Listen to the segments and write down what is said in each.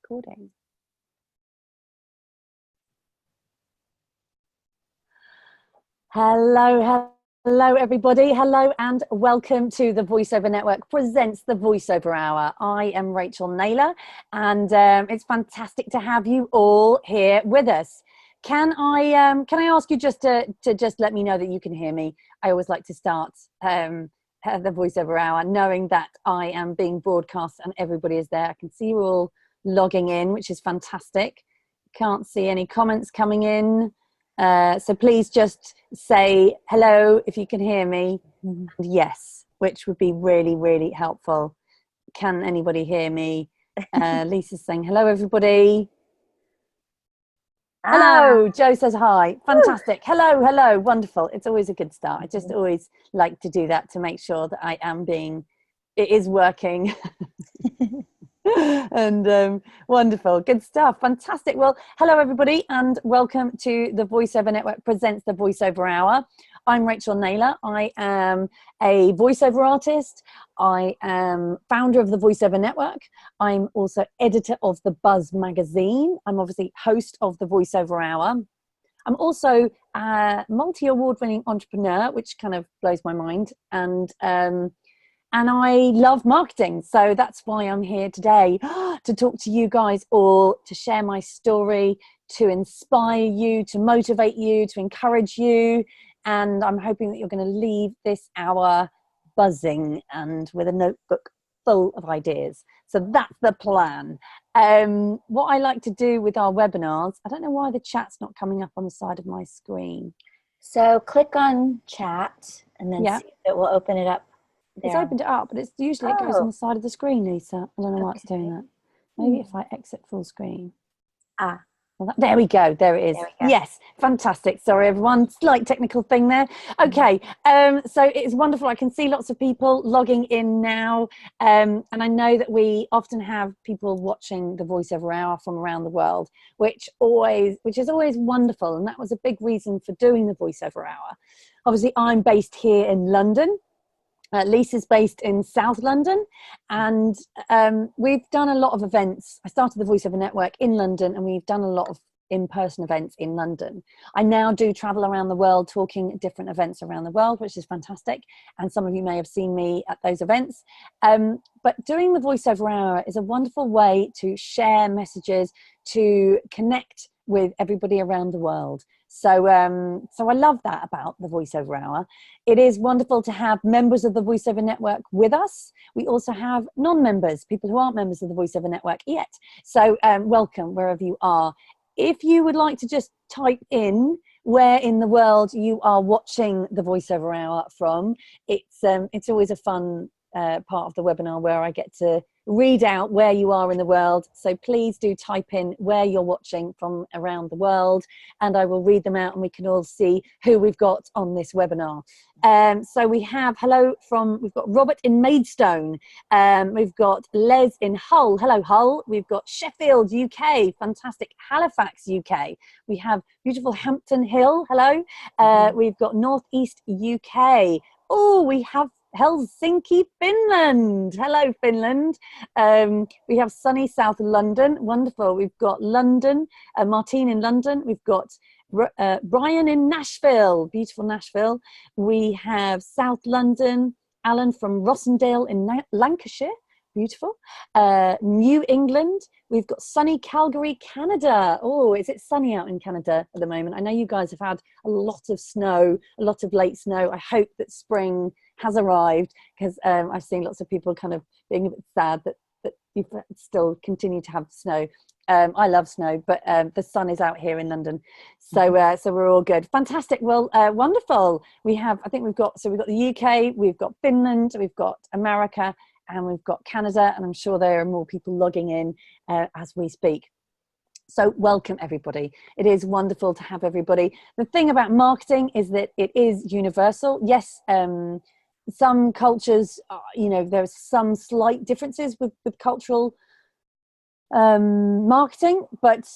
recording. Hello everybody. Hello and welcome to the Voiceover Network presents the Voiceover Hour. I am Rachael Naylor, and it's fantastic to have you all here with us. Can I ask you just to let me know that you can hear me? I always like to start the Voiceover Hour knowing that I am being broadcast and everybody is there. I can see you all logging in, which is fantastic. Can't see any comments coming in. So please just say hello if you can hear me, and yes, which would be really, really helpful. Can anybody hear me? Lisa's saying hello, everybody. Hello, Joe says hi. Fantastic. Hello, wonderful. It's always a good start. I just always like to do that to make sure that it is working. And wonderful, good stuff, fantastic. Well, hello everybody and welcome to the Voiceover Network presents the Voiceover Hour. I'm Rachael Naylor. I am a voiceover artist. I am founder of the Voiceover Network. I'm also editor of the Buzz magazine. I'm obviously host of the Voiceover Hour. I'm also a multi-award-winning entrepreneur, which kind of blows my mind, and I love marketing. So that's why I'm here today to talk to you guys all, to share my story, to inspire you, to motivate you, to encourage you. And I'm hoping that you're going to leave this hour buzzing and with a notebook full of ideas. So that's the plan. What I like to do with our webinars, I don't know why the chat's not coming up on the side of my screen. So click on chat and then see if it will open it up. It's opened it up, but it's usually it goes on the side of the screen, Lisa. I don't know why it's doing that. Maybe if I exit full screen. Well, there we go. There it is. Yes, fantastic. Sorry, everyone. Slight technical thing there. Okay, so it's wonderful. I can see lots of people logging in now, and I know that we often have people watching the Voiceover Hour from around the world, which is always wonderful. And that was a big reason for doing the Voiceover Hour. Obviously, I'm based here in London. Lisa's based in South London, and we've done a lot of events. I started the Voiceover Network in London, and we've done a lot of in-person events in London. I now do travel around the world talking at different events around the world, which is fantastic, and some of you may have seen me at those events. But doing the Voiceover Hour is a wonderful way to share messages, to connect with everybody around the world. So I love that about the Voiceover Hour. It is wonderful to have members of the Voiceover Network with us. We also have non-members, people who aren't members of the Voiceover Network yet. So welcome wherever you are. If you would like to just type in where in the world you are watching the Voiceover Hour from, it's always a fun part of the webinar where I get to read out where you are in the world. So please do type in where you're watching from around the world, and I will read them out and we can all see who we've got on this webinar. So we have we've got Robert in Maidstone, we've got Les in Hull, hello Hull, we've got Sheffield UK, fantastic, Halifax UK, we have beautiful Hampton Hill, hello, we've got North East UK, oh we have Helsinki, Finland. Hello, Finland. We have sunny South London. Wonderful. We've got London, Martine in London. We've got Brian in Nashville. Beautiful Nashville. We have South London. Alan from Rossendale in Lancashire. Beautiful. New England. We've got sunny Calgary, Canada. Oh, is it sunny out in Canada at the moment? I know you guys have had a lot of snow, a lot of late snow. I hope that spring has arrived, because I've seen lots of people kind of being a bit sad that you still continue to have snow. I love snow, but the sun is out here in London, so we're all good. Fantastic. Well, wonderful. We've got the UK, we've got Finland, we've got America, and we've got Canada, and I'm sure there are more people logging in as we speak. So welcome everybody. It is wonderful to have everybody. The thing about marketing is that it is universal. Yes, some cultures, there's some slight differences with cultural marketing, but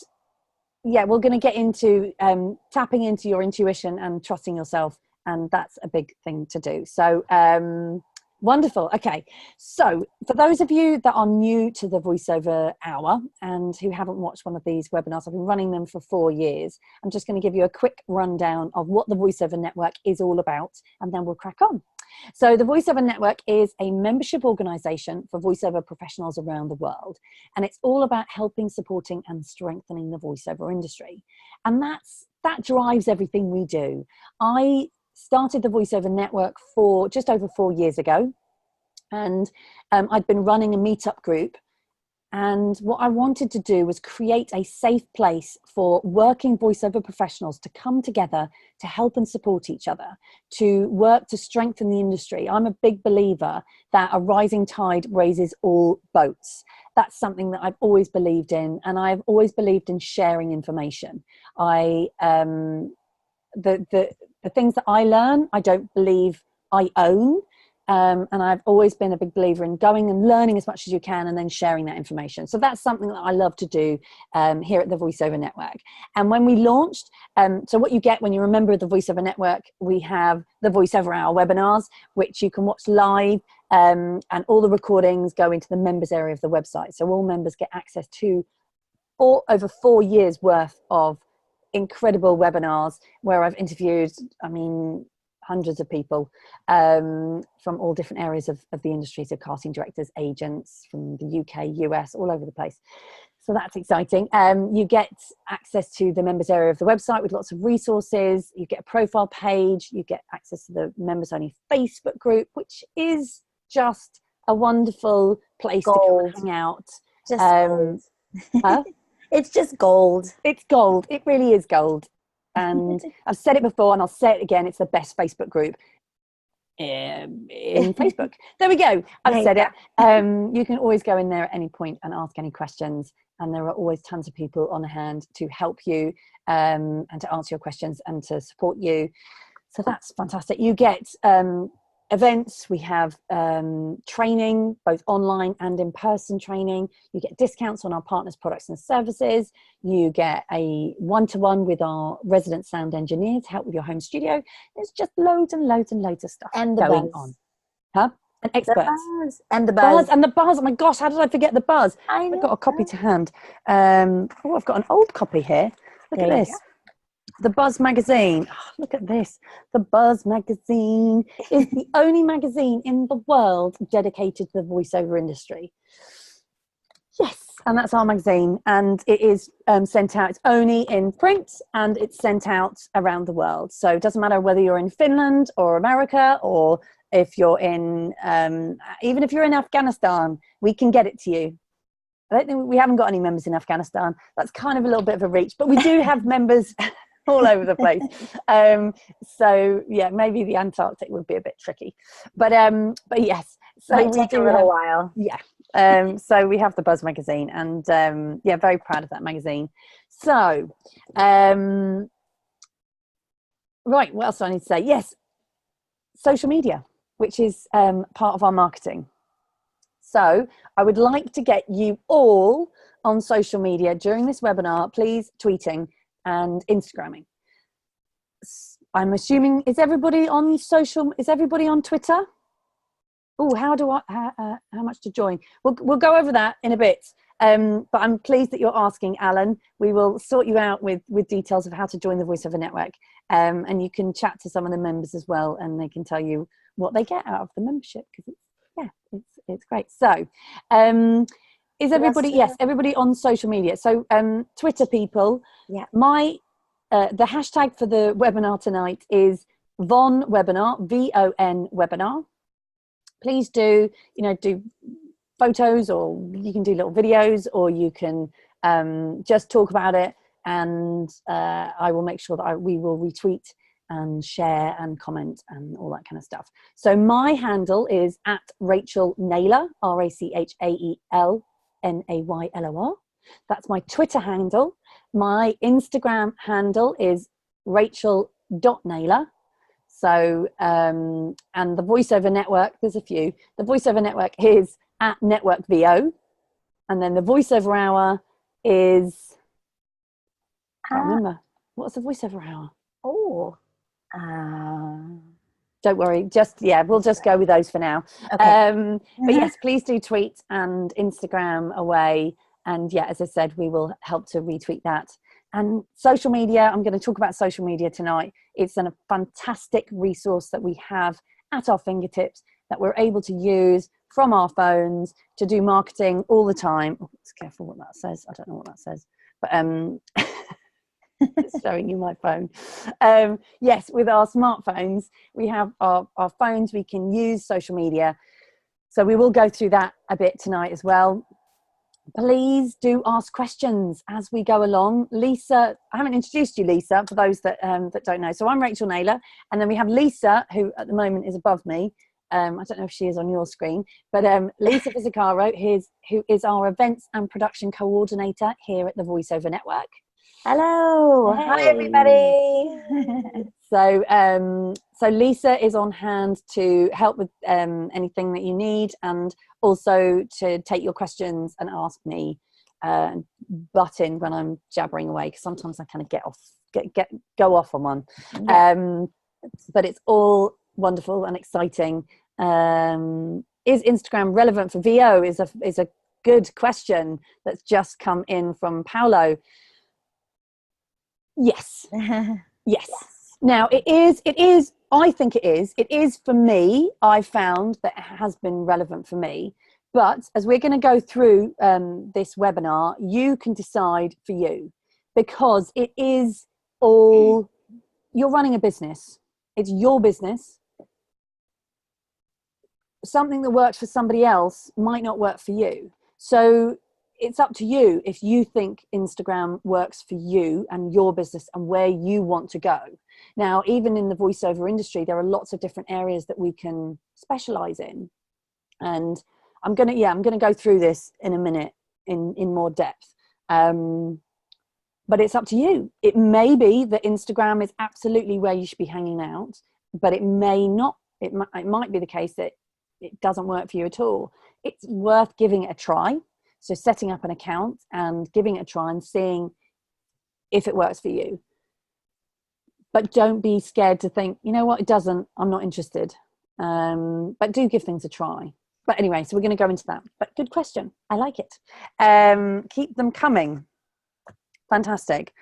yeah, we're going to get into tapping into your intuition and trusting yourself, and that's a big thing to do. So Wonderful. Okay. So for those of you that are new to the Voiceover Hour and who haven't watched one of these webinars, I've been running them for 4 years. I'm just going to give you a quick rundown of what the Voiceover Network is all about, and then we'll crack on. So the Voiceover Network is a membership organization for voiceover professionals around the world. And it's all about helping, supporting and strengthening the voiceover industry. And that drives everything we do. I started the Voiceover Network for just over 4 years ago. And I'd been running a meetup group. And what I wanted to do was create a safe place for working voiceover professionals to come together to help and support each other, to work to strengthen the industry. I'm a big believer that a rising tide raises all boats. That's something that I've always believed in, and I've always believed in sharing information. The things that I learn, I don't believe I own. And I've always been a big believer in going and learning as much as you can and then sharing that information. So that's something that I love to do here at the Voiceover Network. And when we launched, so what you get when you're a member of the Voiceover Network, we have the Voiceover Hour webinars, which you can watch live, and all the recordings go into the members area of the website. So all members get access to over 4 years worth of incredible webinars where I've interviewed, hundreds of people from all different areas of the industry, so casting directors, agents from the UK, US, all over the place. So that's exciting. You get access to the members area of the website with lots of resources. You get a profile page. You get access to the members only Facebook group, which is just a wonderful place to come and hang out. Just gold. Huh? It's just gold. It's gold. It really is gold. And I've said it before and I'll say it again, it's the best Facebook group in Facebook. There we go. I've said it. You can always go in there at any point and ask any questions. And there are always tons of people on hand to help you and to answer your questions and to support you. So that's fantastic. You get events. We have training, both online and in-person training. You get discounts on our partners' products and services. You get a one-to-one with our resident sound engineer to help with your home studio. There's just loads and loads and loads of stuff going on. Huh? And experts. And the buzz. And the buzz. Oh my gosh, how did I forget the buzz? I've got a copy to hand. I've got an old copy here. Look at this. The Buzz magazine. Oh, look at this. The Buzz magazine is the only magazine in the world dedicated to the voiceover industry. Yes, and that's our magazine. And it is sent out. It's only in print and it's sent out around the world. So it doesn't matter whether you're in Finland or America, or if you're in, even if you're in Afghanistan, we can get it to you. I don't think we haven't got any members in Afghanistan. That's kind of a little bit of a reach, but we do have members all over the place. So yeah, maybe the Antarctic would be a bit tricky, but yes. So might take a little while. Yeah. So we have the Buzz magazine, and yeah, very proud of that magazine. So, right, what else do I need to say? Yes, social media, which is part of our marketing. So I would like to get you all on social media during this webinar, please, tweeting and Instagramming. I'm assuming, is everybody on social? Is everybody on Twitter? Oh, how much to join? We'll go over that in a bit. But I'm pleased that you're asking, Alan. We will sort you out with details of how to join the Voiceover Network. And you can chat to some of the members as well, and they can tell you what they get out of the membership, because it's great. So, is everybody, yes, everybody on social media. So Twitter people, yeah. The hashtag for the webinar tonight is VON webinar, VON webinar. Please do photos, or you can do little videos, or you can just talk about it, and I will make sure that we will retweet and share and comment and all that kind of stuff. So my handle is at Rachael Naylor, RACHAELNAYLOR. That's my Twitter handle. My Instagram handle is Rachael.Naylor. So, and the Voiceover Network, there's a few. The Voiceover Network is at Network VO. And then the Voiceover Hour is, I can't remember. What's the Voiceover Hour? Oh, Don't worry. We'll just go with those for now. Okay. But yes, please do tweet and Instagram away. And yeah, as I said, we will help to retweet that. And social media, I'm going to talk about social media tonight. It's a fantastic resource that we have at our fingertips that we're able to use from our phones to do marketing all the time. Oh, let's be careful what that says. I don't know what that says. But it's showing you my phone. Yes, with our smartphones, we have our phones, we can use social media. So we will go through that a bit tonight as well. Please do ask questions as we go along. Lisa, I haven't introduced you, Lisa, for those that don't know. So I'm Rachael Naylor, and then we have Lisa, who at the moment is above me. I don't know if she is on your screen, but Lisa Fisicharo, who is our events and production coordinator here at the Voiceover Network. Hello. Hey. Hi, everybody. So Lisa is on hand to help with anything that you need, and also to take your questions and ask me, butt in when I'm jabbering away, because sometimes I kind of go off on one. Yeah. But it's all wonderful and exciting. Is Instagram relevant for VO? Is a good question that's just come in from Paolo. Yes. Yes. Now it is, I think it is for me. I found that it has been relevant for me, but as we're going to go through this webinar, you can decide for you, because it is all, you're running a business. It's your business. Something that works for somebody else might not work for you. So it's up to you if you think Instagram works for you and your business and where you want to go. Now, even in the voiceover industry, there are lots of different areas that we can specialize in. And I'm going to go through this in a minute in more depth. But it's up to you. It may be that Instagram is absolutely where you should be hanging out, but it may not. It might be the case that it doesn't work for you at all. It's worth giving it a try. So setting up an account and giving it a try and seeing if it works for you. But don't be scared to think, you know what, it doesn't, I'm not interested. But do give things a try. But anyway, so we're going to go into that. But good question. I like it. Keep them coming. Fantastic.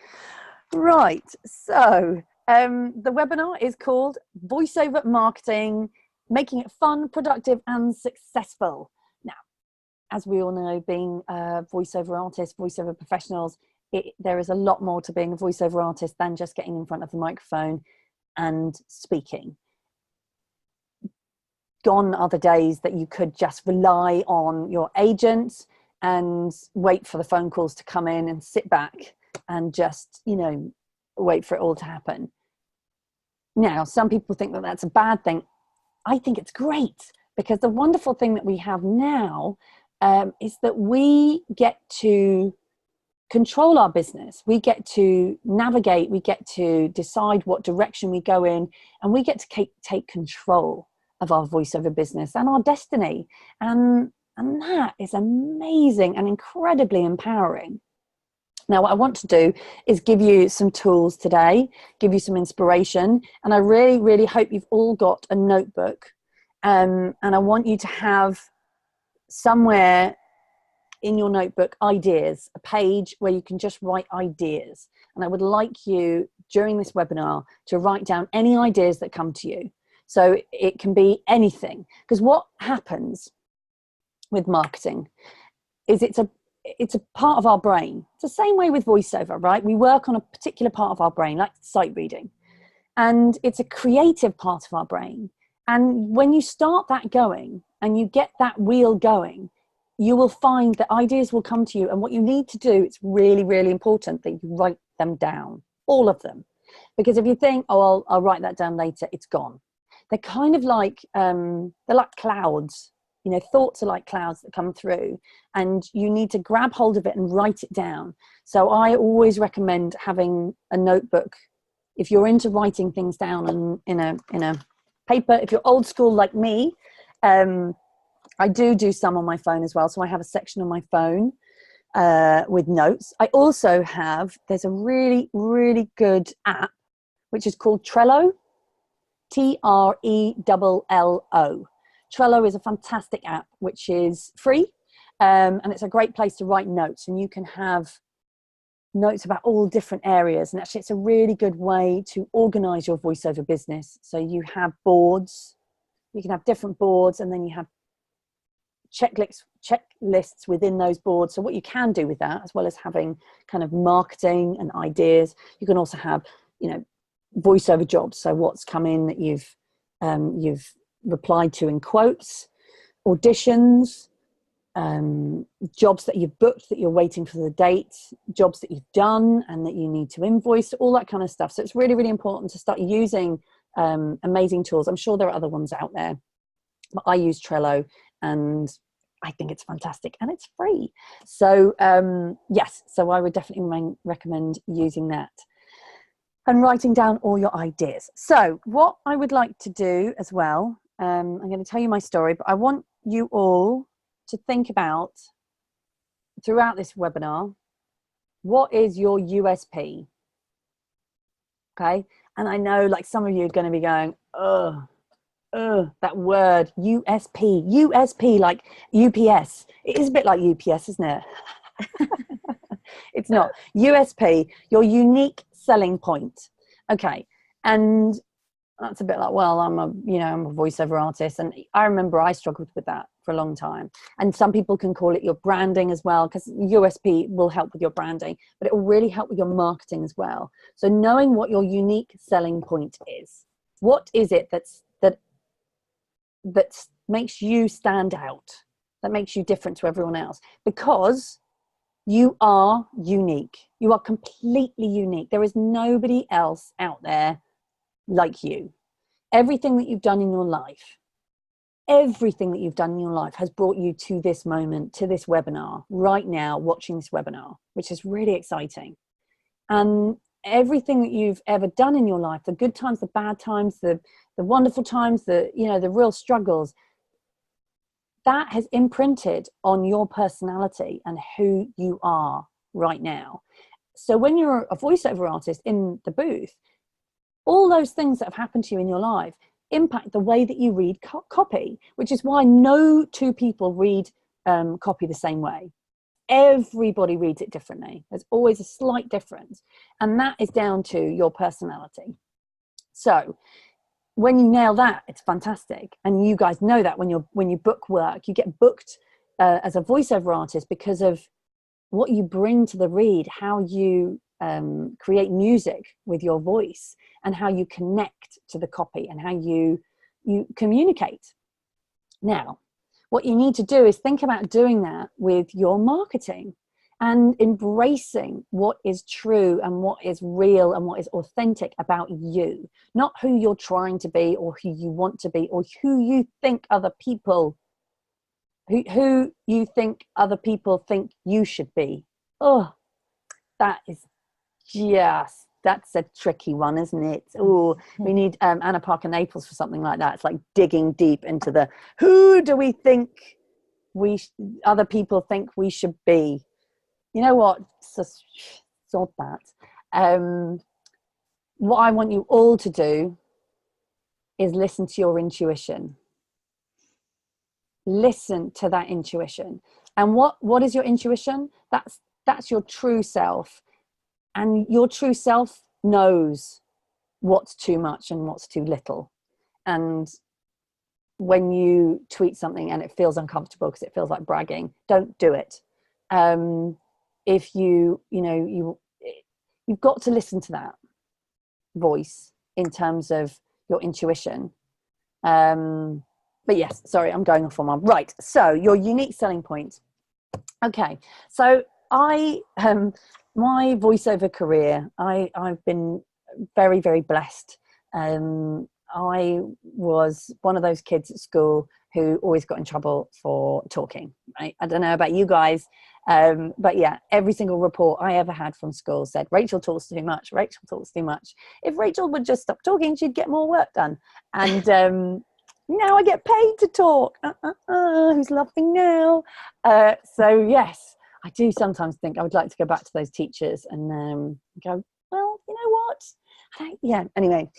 Right. So the webinar is called Voiceover Marketing, Making It Fun, Productive and Successful. As we all know, being voiceover artists, voiceover professionals, there is a lot more to being a voiceover artist than just getting in front of the microphone and speaking. Gone are the days that you could just rely on your agent and wait for the phone calls to come in and sit back and just, wait for it all to happen. Now, some people think that that's a bad thing. I think it's great, because the wonderful thing that we have now is that we get to control our business. We get to navigate, we get to decide what direction we go in, and we get to take control of our voiceover business and our destiny. And that is amazing and incredibly empowering. Now, what I want to do is give you some tools today, give you some inspiration, and I really, really hope you've all got a notebook, and I want you to have somewhere in your notebook ideas, a page where you can just write ideas. And I would like you during this webinar to write down any ideas that come to you. So it can be anything, because what happens with marketing is it's a part of our brain. It's the same way with voiceover, right? We work on a particular part of our brain, like sight reading, and it's a creative part of our brain. And when you start that going and you get that wheel going, you will find that ideas will come to you. And what you need to do, it's really, really important that you write them down, all of them. Because if you think, oh, I'll write that down later, it's gone. They're kind of like, they're like clouds. Thoughts are like clouds that come through, and you need to grab hold of it and write it down. So I always recommend having a notebook. If you're into writing things down in a paper, if you're old school like me, I do some on my phone as well. So I have a section on my phone with notes. I also have, there's a really, really good app which is called Trello. Trello. Trello is a fantastic app which is free, and it's a great place to write notes, and you can have notes about all different areas, and actually it's a really good way to organize your voiceover business. So you have boards, you can have different boards, and then you have checklists within those boards. So what you can do with that, as well as having kind of marketing and ideas, you can also have, you know, voiceover jobs. So what's come in that you've replied to in quotes, auditions, jobs that you've booked that you're waiting for the date, jobs that you've done and that you need to invoice, all that kind of stuff. So it's really, really important to start using amazing tools. I'm sure there are other ones out there, but I use Trello and I think it's fantastic and it's free. So yes, so I would definitely recommend using that and writing down all your ideas. So what I would like to do as well, I'm going to tell you my story, but I want you all to think about throughout this webinar, what is your USP? Okay. And I know like some of you are going to be going, that word USP, like UPS. It is a bit like UPS, isn't it? It's not. USP, your unique selling point. Okay. And that's a bit like, well, I'm a voiceover artist. And I remember I struggled with that for a long time. And some people can call it your branding as well, because USP will help with your branding, but it will really help with your marketing as well. So knowing what your unique selling point is, what is it that makes you stand out, that makes you different to everyone else? Because you are unique. You are completely unique. There is nobody else out there like you. Everything that you've done in your life, has brought you to this moment, to this webinar, right now, watching this webinar, which is really exciting. And everything that you've ever done in your life, the good times, the bad times, the wonderful times, the real struggles, that has imprinted on your personality and who you are right now. So when you're a voiceover artist in the booth, all those things that have happened to you in your life impact the way that you read copy, which is why no two people read copy the same way. Everybody reads it differently. There's always a slight difference, and that is down to your personality. So when you nail that, it's fantastic. And you guys know that when you book work, you get booked as a voiceover artist because of what you bring to the read, how you create music with your voice, and how you connect to the copy, and how you communicate. Now, what you need to do is think about doing that with your marketing and embracing what is true and what is real and what is authentic about you, not who you're trying to be or who you want to be or who you think other people think you should be. Oh, that's a tricky one, isn't it? Oh, we need Anna Parker Naples for something like that. It's like digging deep into the, who do we think other people think we should be? You know what? Sod that. What I want you all to do is listen to your intuition. Listen to that intuition. And what is your intuition? That's your true self. And your true self knows what's too much and what's too little. And when you tweet something and it feels uncomfortable because it feels like bragging, don't do it. If you've got to listen to that voice in terms of your intuition. But yes, sorry, I'm going off on one. Right, so your unique selling point. Okay, so my voiceover career, I've been very, very blessed. I was one of those kids at school who always got in trouble for talking, right? I don't know about you guys, but yeah, every single report I ever had from school said, Rachael talks too much, Rachael talks too much. If Rachael would just stop talking, she'd get more work done. And now I get paid to talk. Who's laughing now? So yes, I do sometimes think I would like to go back to those teachers and go, well, you know what? Yeah, anyway.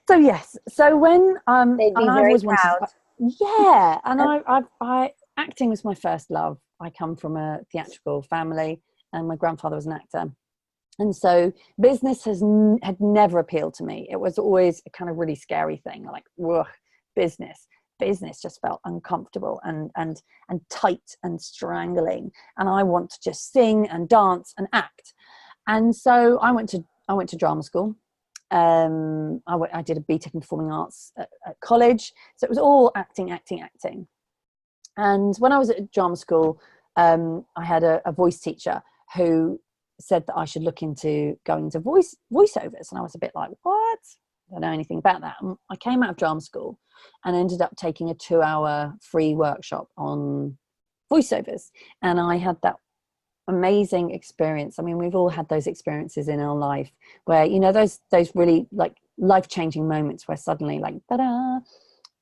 So yes, so when they'd be and I've very always proud. yeah, and I acting was my first love. I come from a theatrical family, and my grandfather was an actor, and so business had never appealed to me. It was always a kind of really scary thing, like, ugh, business just felt uncomfortable and tight and strangling, and I want to just sing and dance and act. And so I went to drama school. I did a BTEC in performing arts at college, so it was all acting. And when I was at drama school, I had a voice teacher who said that I should look into going to voiceovers, and I was a bit like, what? I don't know anything about that. And I came out of drama school and ended up taking a 2-hour free workshop on voiceovers, and I had that amazing experience. I mean, we've all had those experiences in our life where, you know, those really like life-changing moments where suddenly like, ta-da.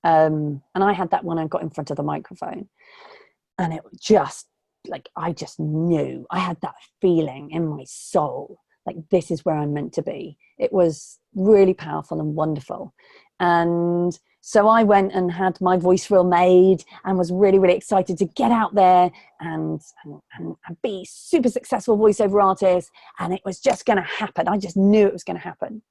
And I had that when I got in front of the microphone, and it just like, I just knew, I had that feeling in my soul, like, this is where I'm meant to be. It was really powerful and wonderful. And so I went and had my voice reel made and was really, really excited to get out there and be super successful voiceover artist. And it was just going to happen. I just knew it was going to happen.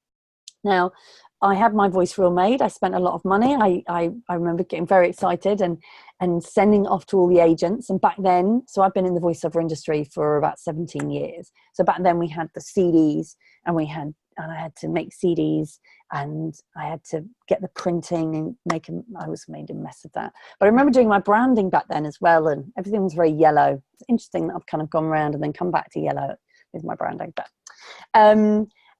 Now, I had my voice reel made. I spent a lot of money. I remember getting very excited and sending it off to all the agents. And back then, so I've been in the voiceover industry for about 17 years. So back then we had the CDs, and I had to make CDs, and I had to get the printing and make them. I was made a mess of that. But I remember doing my branding back then as well, and everything was very yellow. It's interesting that I've kind of gone around and then come back to yellow with my branding. But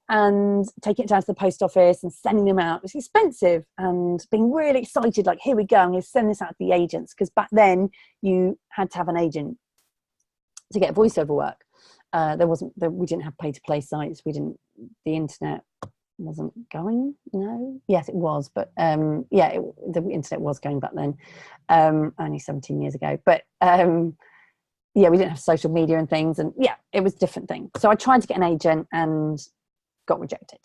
and taking it down to the post office and sending them out. It was expensive, and being really excited, like, here we go, I'm going to send this out to the agents, because back then you had to have an agent to get voiceover work. We didn't have pay-to-play sites. The internet wasn't going. No, yes, it was, but the internet was going back then, only 17 years ago. But we didn't have social media and things, and it was a different thing. So I tried to get an agent and got rejected,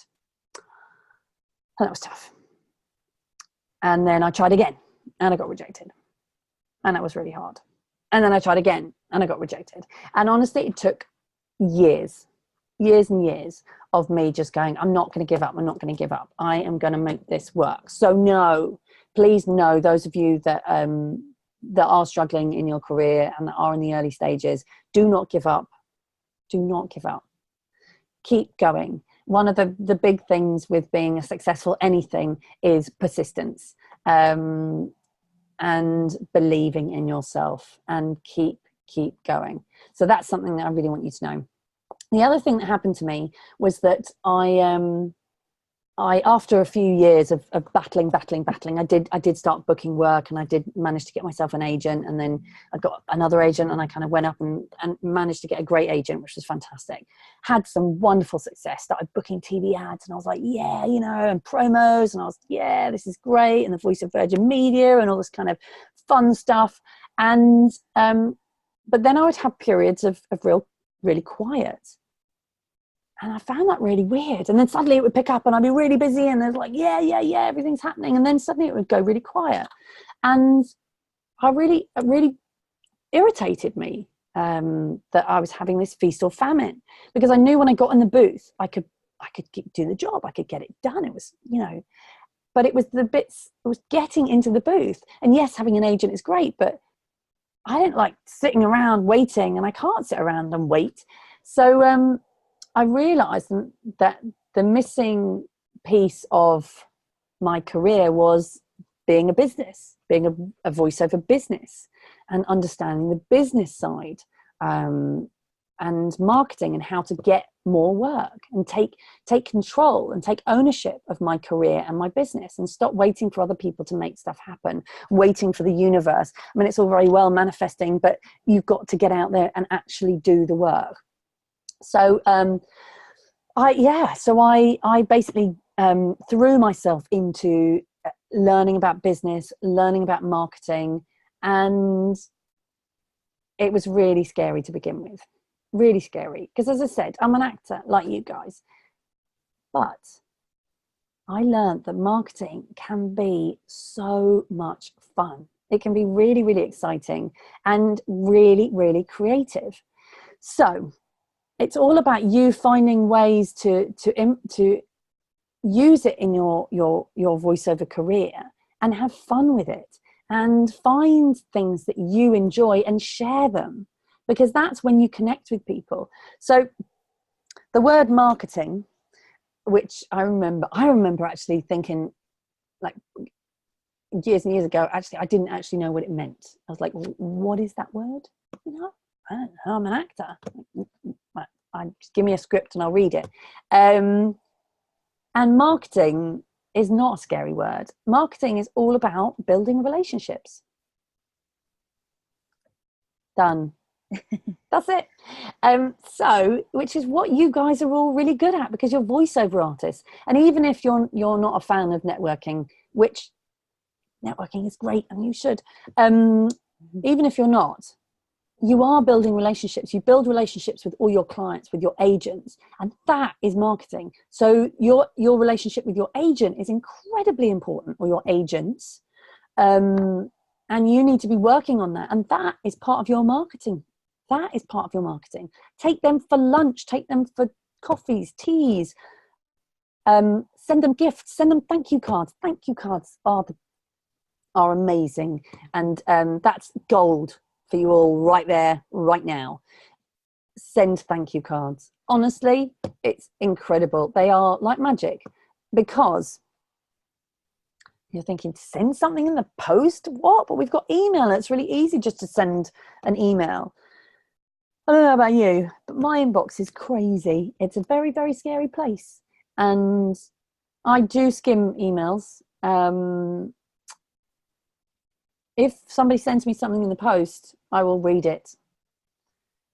and that was tough. And then I tried again, and I got rejected, and that was really hard. And then I tried again, and I got rejected. And honestly, it took years and years of me just going, I'm not going to give up. I am going to make this work. So no, please no, those of you that are struggling in your career and that are in the early stages, do not give up. Keep going. One of the big things with being a successful anything is persistence, and believing in yourself, and keep going. So that's something that I really want you to know. The other thing that happened to me was that I after a few years of battling, I did start booking work, and I did manage to get myself an agent, and then I got another agent, and I kind of went up and managed to get a great agent, which was fantastic. Had some wonderful success, started booking TV ads, and I was like, and promos, and I was, this is great, and the voice of Virgin Media and all this kind of fun stuff. And but then I would have periods of really quiet. And I found that really weird. And then suddenly it would pick up, and I'd be really busy, and there's like, everything's happening. And then suddenly it would go really quiet. And it really irritated me that I was having this feast or famine, because I knew when I got in the booth, I could do the job. I could get it done. It was, but it was it was getting into the booth. And yes, having an agent is great, but I didn't like sitting around waiting, and I can't sit around and wait. So, I realized that the missing piece of my career was being a voiceover business, and understanding the business side, and marketing, and how to get more work, and take control and take ownership of my career and my business, and stop waiting for other people to make stuff happen, waiting for the universe. I mean, it's all very well manifesting, but you've got to get out there and actually do the work. So I basically threw myself into learning about business, learning about marketing, and it was really scary to begin with. Really scary, because as I said, I'm an actor like you guys. But I learned that marketing can be so much fun. It can be really, really exciting and really, really creative. So it's all about you finding ways to use it in your voiceover career and have fun with it, and find things that you enjoy and share them, because that's when you connect with people. So the word marketing, which I remember actually thinking, like, years and years ago, actually I didn't actually know what it meant. I was like, what is that word? I don't know, I'm an actor. Just give me a script and I'll read it. And marketing is not a scary word. Marketing is all about building relationships. Done. That's it. So, which is what you guys are all really good at, because you're voiceover artists. And even if you're not a fan of networking, which networking is great and you should, even if you're not, you are building relationships. You build relationships with all your clients, with your agents, and that is marketing. So your relationship with your agent is incredibly important, or your agents, and you need to be working on that. And that is part of your marketing. That is part of your marketing. Take them for lunch. Take them for coffees, teas. Send them gifts. Send them thank you cards. Thank you cards are amazing, and that's gold for you all right there, right now. Send thank you cards. Honestly, it's incredible. They are like magic, because you're thinking, send something in the post? What? But we've got email. It's really easy just to send an email. I don't know about you, but my inbox is crazy. It's a very, very scary place. And I do skim emails. If somebody sends me something in the post, I will read it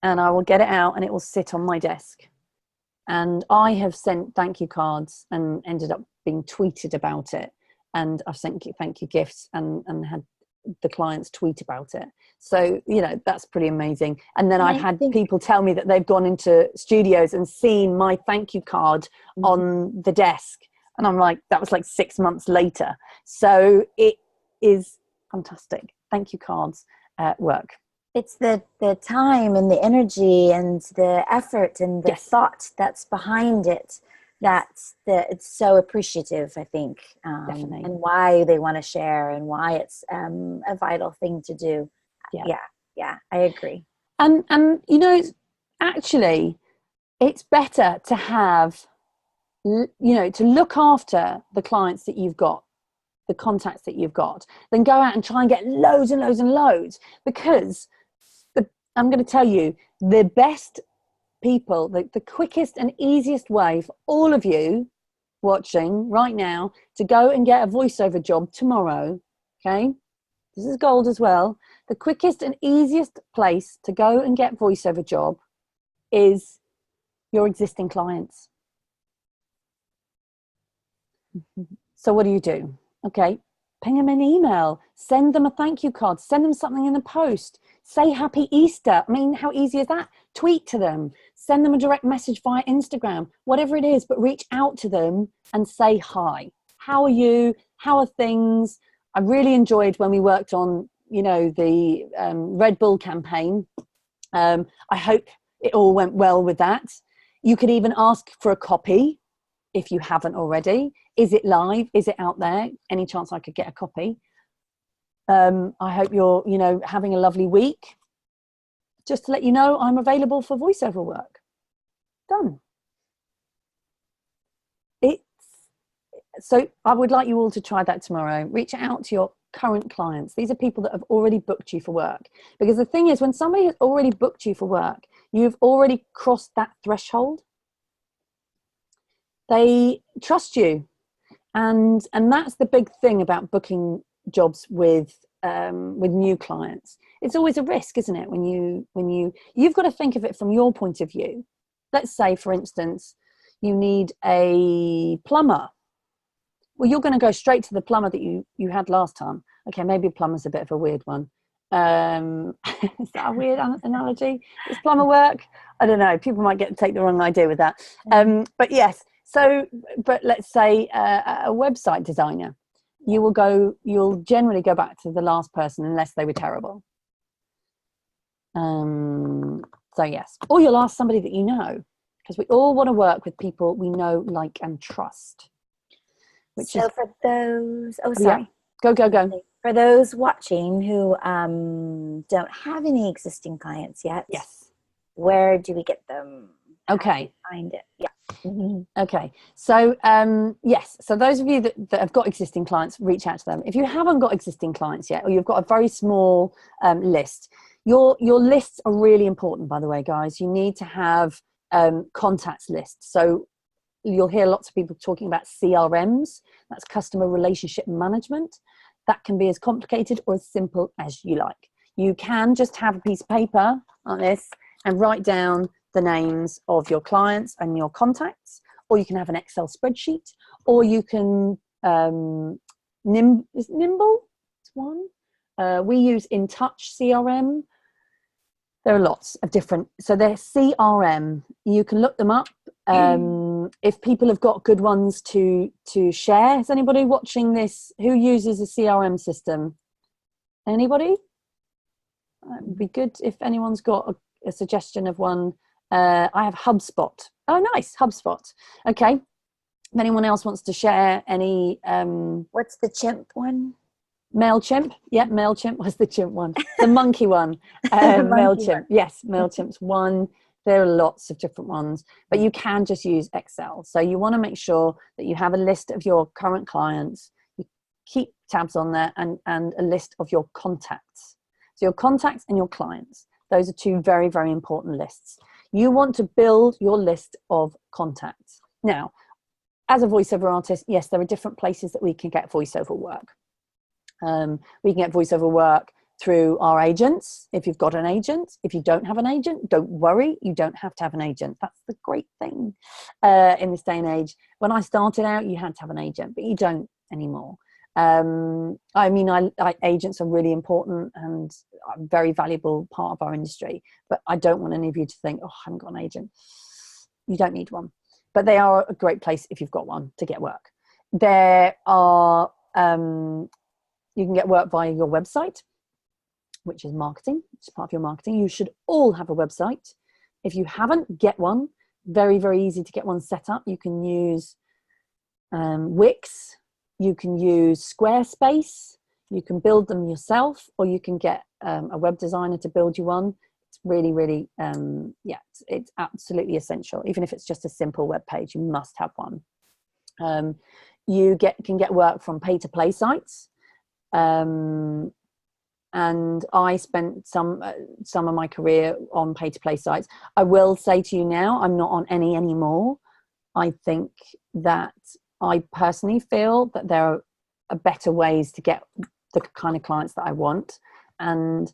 and I will get it out and it will sit on my desk. And I have sent thank you cards and ended up being tweeted about it. And I've sent thank you gifts and had the clients tweet about it. So, that's pretty amazing. And then I've had people tell me that they've gone into studios and seen my thank you card on the desk. And I'm like, that was like 6 months later. So it is fantastic. Thank you cards work. It's the time and the energy and the effort and the thought that's behind it. It's so appreciative, I think, Definitely. And why they want to share and why it's a vital thing to do. Yeah, I agree. And actually, it's better to have, to look after the clients that you've got, the contacts that you've got, then go out and try and get loads and loads and loads. Because I'm going to tell you, the best people, the quickest and easiest way for all of you watching right now to go and get a voiceover job tomorrow, okay, this is gold as well. The quickest and easiest place to go and get voiceover job is your existing clients. So what do? Okay, ping them an email, send them a thank you card, send them something in the post, say happy Easter. I mean, how easy is that? Tweet to them, send them a direct message via Instagram, whatever it is, but reach out to them and say hi. How are you? How are things? I really enjoyed when we worked on, the Red Bull campaign. I hope it all went well with that. You could even ask for a copy if you haven't already. Is it live? Is it out there? Any chance I could get a copy? I hope you're, having a lovely week. Just to let you know, I'm available for voiceover work. Done. So I would like you all to try that tomorrow. Reach out to your current clients. These are people that have already booked you for work. Because the thing is, when somebody has already booked you for work, you've already crossed that threshold. They trust you. And that's the big thing about booking jobs with new clients. It's always a risk, isn't it? When you've got to think of it from your point of view. Let's say, for instance, you need a plumber. Well, you're going to go straight to the plumber that you had last time. Okay, maybe a plumber's a bit of a weird one. Is that a weird analogy? Does plumber work? I don't know. People might take the wrong idea with that. But yes. So, but let's say a website designer, you'll generally go back to the last person unless they were terrible. So yes, or you'll ask somebody that you know, because we all want to work with people we know, like, and trust. For those, go. For those watching who don't have any existing clients yet, yes, where do we get them? Okay, find it. Yeah. Okay, so yes, so those of you that have got existing clients, reach out to them. If you haven't got existing clients yet, or you've got a very small list, your lists are really important, by the way, guys. You need to have contacts lists. So you'll hear lots of people talking about CRMs. That's customer relationship management. That can be as complicated or as simple as you like. You can just have a piece of paper on this and write down the names of your clients and your contacts, or you can have an Excel spreadsheet, or you can Nimble. It's one. We use InTouch CRM. There are lots of different. So they're CRM. You can look them up. If people have got good ones to share. Is anybody watching this who uses a CRM system? Anybody? It would be good if anyone's got a suggestion of one. I have HubSpot. Oh, nice, HubSpot. Okay. If anyone else wants to share any... What's the chimp one? MailChimp. Yeah, MailChimp was the chimp one. The monkey one. MailChimp. One. Yes, MailChimp's one. There are lots of different ones, but you can just use Excel. So you want to make sure that you have a list of your current clients. You keep tabs on there and a list of your contacts. So your contacts and your clients. Those are two very, very important lists. You want to build your list of contacts. Now, as a voiceover artist, yes, there are different places that we can get voiceover work. We can get voiceover work through our agents, if you've got an agent. If you don't have an agent, don't worry, you don't have to have an agent. That's the great thing in this day and age. When I started out, you had to have an agent, but you don't anymore. I mean, agents are really important and a very valuable part of our industry, but I don't want any of you to think, oh, I haven't got an agent. You don't need one, but they are a great place if you've got one to get work. There are, you can get work via your website, which is marketing, which is part of your marketing. You should all have a website. If you haven't, get one. Very, very easy to get one set up. You can use Wix. You can use Squarespace. You can build them yourself, or you can get a web designer to build you one. It's really, really, it's absolutely essential. Even if it's just a simple web page, you must have one. You can get work from pay-to-play sites. And I spent some of my career on pay-to-play sites. I will say to you now, I'm not on any anymore. I think that I personally feel that there are better ways to get the kind of clients that I want. And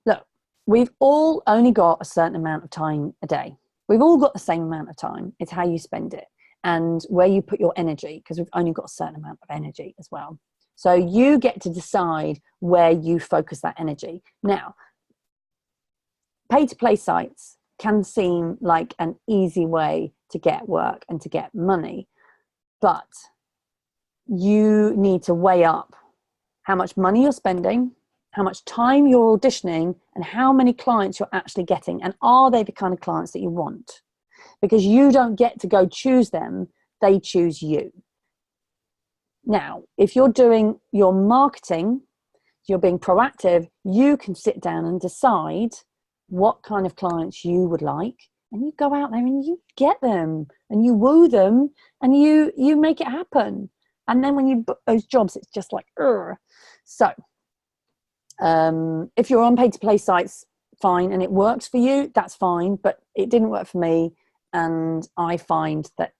look, we've all only got a certain amount of time a day. We've all got the same amount of time. It's how you spend it and where you put your energy, because we've only got a certain amount of energy as well. So you get to decide where you focus that energy. Now, pay-to-play sites can seem like an easy way to get work and to get money, but you need to weigh up how much money you're spending, how much time you're auditioning, and how many clients you're actually getting, and are they the kind of clients that you want? Because you don't get to go choose them, they choose you. Now, if you're doing your marketing, you're being proactive, you can sit down and decide what kind of clients you would like, and you go out there and you get them and you woo them and you make it happen. And then when you book those jobs, it's just like, ugh. So if you're on pay-to-play sites, fine, and it works for you, that's fine, but it didn't work for me. And I find that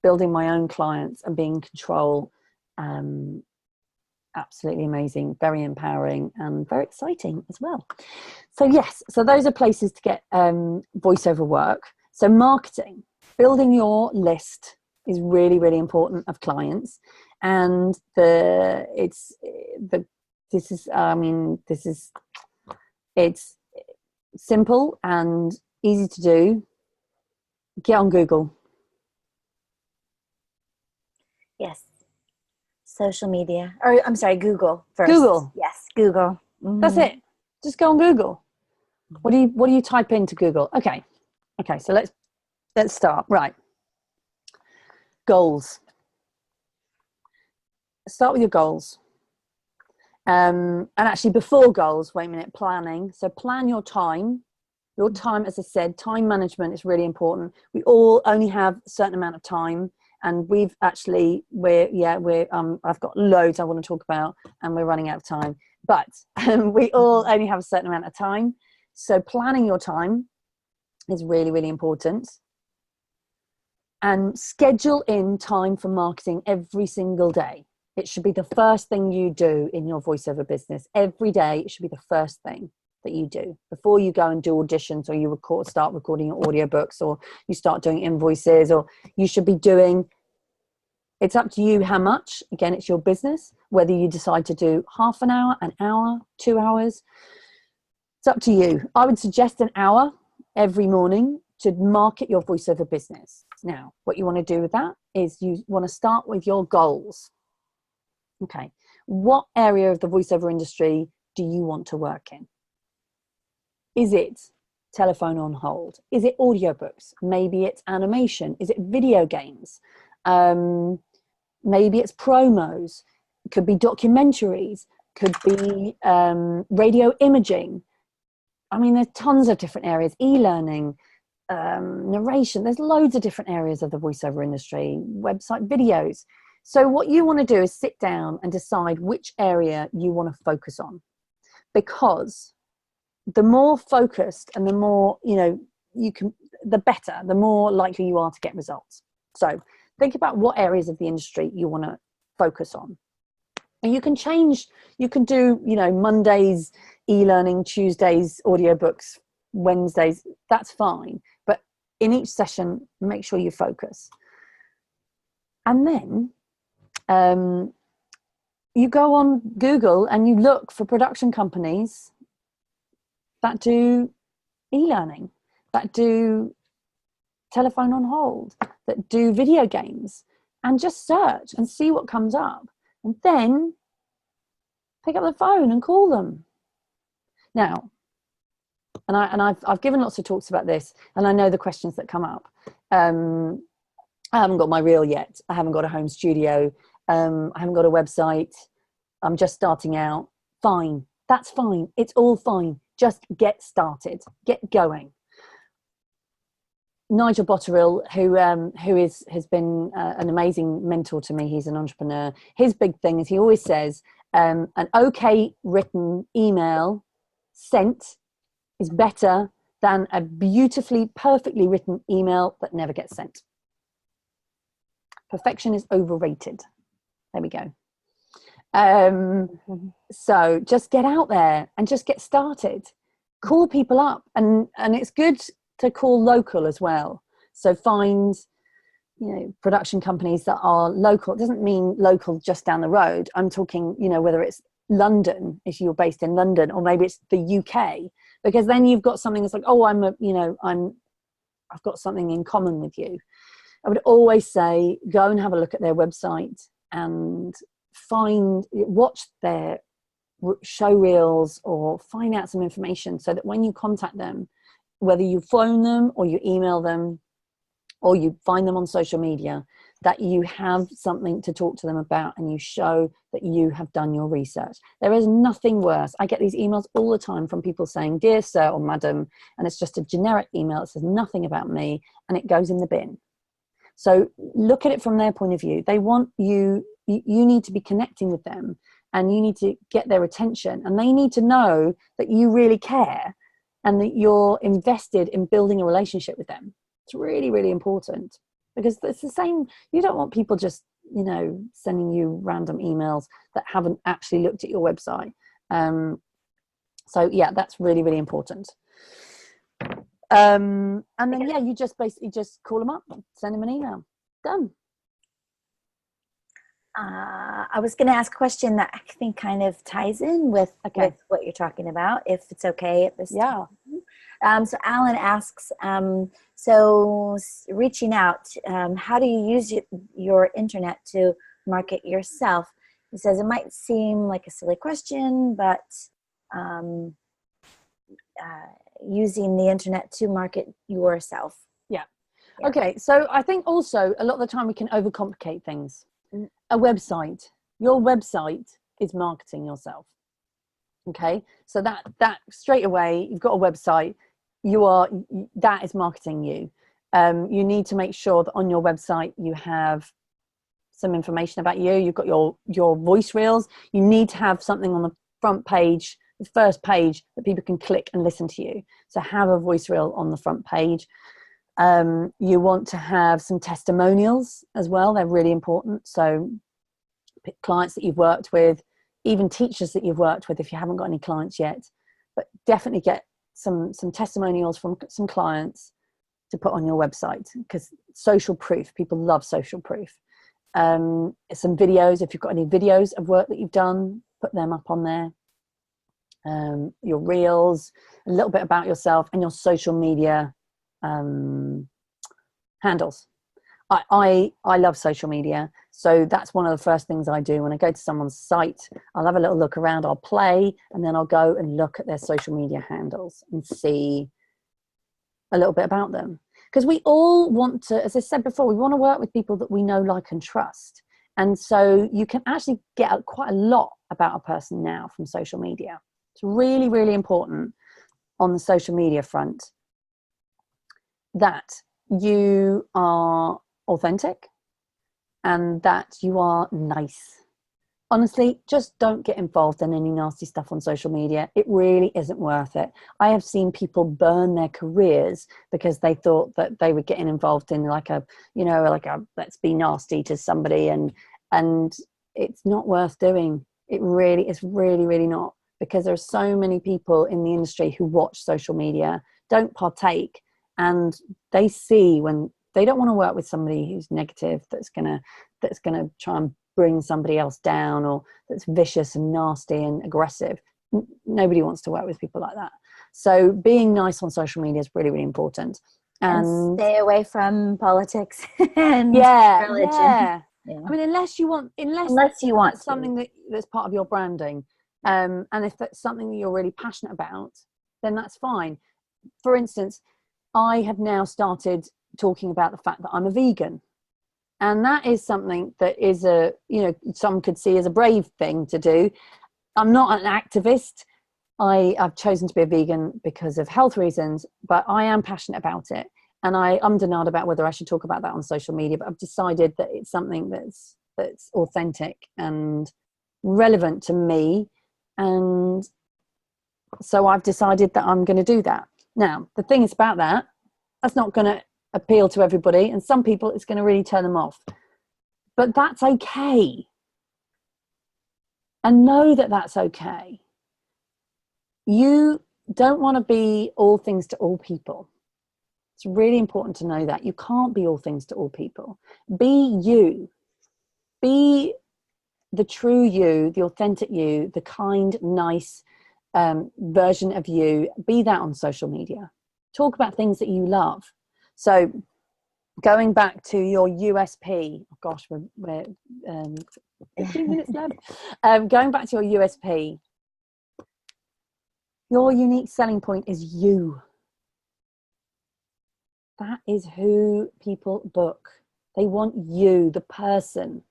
building my own clients and being in control, absolutely amazing, very empowering, and very exciting as well. So yes, so those are places to get voiceover work. So marketing, building your list is really, really important of clients. And it's simple and easy to do. Get on Google. Yes. Social media. Or I'm sorry, Google first. Google. Yes, Google. Mm-hmm. That's it. Just go on Google. What do you type into Google? Okay. So let's start. Right. Goals. Start with your goals. And actually, before goals, wait a minute. Planning. So plan your time. Your time, as I said, time management is really important. We all only have a certain amount of time, and I've got loads I want to talk about, and we're running out of time. But we all only have a certain amount of time. So planning your time is really, really important. And schedule in time for marketing every single day. It should be the first thing you do in your voiceover business. Every day, it should be the first thing that you do before you go and do auditions, or you start recording your audiobooks, or you start doing invoices, or you should be doing. It's up to you how much. Again, it's your business. Whether you decide to do half an hour, 2 hours, it's up to you. I would suggest an hour every morning to market your voiceover business. Now, what you want to do with that is you want to start with your goals. Okay, what area of the voiceover industry do you want to work in? Is it telephone on hold? Is it audiobooks? Maybe it's animation. Is it video games? Maybe it's promos. It could be documentaries. Could be radio imaging. I mean, there's tons of different areas. E-learning, narration. There's loads of different areas of the voiceover industry. Website videos. So what you want to do is sit down and decide which area you want to focus on, because the more focused and the more you can, the better, the more likely you are to get results. So think about what areas of the industry you want to focus on, and you can change. You can do Mondays e-learning, Tuesdays audiobooks, Wednesdays. That's fine, but in each session, make sure you focus. And then you go on Google and you look for production companies that do e-learning, that do telephone on hold, that do video games, and just search and see what comes up, and then pick up the phone and call them. Now, I've given lots of talks about this, and I know the questions that come up. I haven't got my reel yet. I haven't got a home studio. I haven't got a website. I'm just starting out. Fine. That's fine. It's all fine. Just get started. Get going. Nigel Botterill, who has been an amazing mentor to me. He's an entrepreneur. His big thing is he always says, an okay written email sent is better than a beautifully, perfectly written email that never gets sent. Perfection is overrated. There we go. So just get out there and just get started. Call people up, and it's good to call local as well. So find production companies that are local. It doesn't mean local just down the road. I'm talking whether it's London, if you're based in London, or maybe it's the UK, because then you've got something that's like, oh, I've got something in common with you. I would always say go and have a look at their website and watch their show reels, or find out some information, so that when you contact them, whether you phone them or you email them or you find them on social media, that you have something to talk to them about, and you show that you have done your research. There is nothing worse. I get these emails all the time from people saying, "Dear sir" or "Madam," and it's just a generic email. It says nothing about me, and it goes in the bin. So look at it from their point of view. They want you need to be connecting with them, and you need to get their attention, and they need to know that you really care and that you're invested in building a relationship with them. It's really, really important, because it's the same. You don't want people just, sending you random emails that haven't actually looked at your website. So yeah, that's really, really important. And then, you just basically just call them up, send them an email. Done. I was going to ask a question that I think kind of ties in with what you're talking about, if it's okay at this time. So Alan asks, so reaching out, how do you use your internet to market yourself? He says it might seem like a silly question, but using the internet to market yourself. Yeah. Okay, so I think also a lot of the time we can overcomplicate things. A website, your website is marketing yourself. Okay, so that straight away, you've got a website, that is marketing you. You need to make sure that on your website you have some information about you. You've got your voice reels. You need to have something on the front page, the first page, that people can click and listen to you. So have a voice reel on the front page. You want to have some testimonials as well. They're really important. So clients that you've worked with, even teachers that you've worked with if you haven't got any clients yet, but definitely get some testimonials from some clients to put on your website, because social proof, people love social proof. Some videos, if you've got any videos of work that you've done, put them up on there. Your reels, a little bit about yourself, and your social media handles. I love social media, so that's one of the first things I do when I go to someone's site. I'll have a little look around, I'll play, and then I'll go and look at their social media handles and see a little bit about them. Because we all want to, as I said before, we want to work with people that we know, like, and trust. And so you can actually get quite a lot about a person now from social media. It's really, really important on the social media front that you are authentic and that you are nice. Honestly, just don't get involved in any nasty stuff on social media. It really isn't worth it. I have seen people burn their careers because they thought that they were getting involved in like a let's be nasty to somebody, and it's not worth doing. It really is really, really not, because there are so many people in the industry who watch social media, don't partake, and they see when they don't want to work with somebody who's negative, that's gonna try and bring somebody else down, or that's vicious and nasty and aggressive. Nobody wants to work with people like that. So being nice on social media is really, really important. And stay away from politics and religion. Yeah. I mean, unless you want something that's part of your branding, and if that's something that you're really passionate about, then that's fine. For instance, I have now started talking about the fact that I'm a vegan. And that is something that is some could see as a brave thing to do. I'm not an activist. I've chosen to be a vegan because of health reasons, but I am passionate about it. And I'm denied about whether I should talk about that on social media, but I've decided that it's something that's authentic and relevant to me. And so I've decided that I'm going to do that. Now, the thing is about that's not going to appeal to everybody, and some people it's going to really turn them off, but that's okay, and know that that's okay. You don't want to be all things to all people. It's really important to know that you can't be all things to all people. Be you, be the true you, the authentic you, the kind, nice version of you. Be that on social media. Talk about things that you love. So going back to your USP, oh gosh, we're 15 minutes left. Going back to your USP, your unique selling point is you. That is who people book. They want you, the person,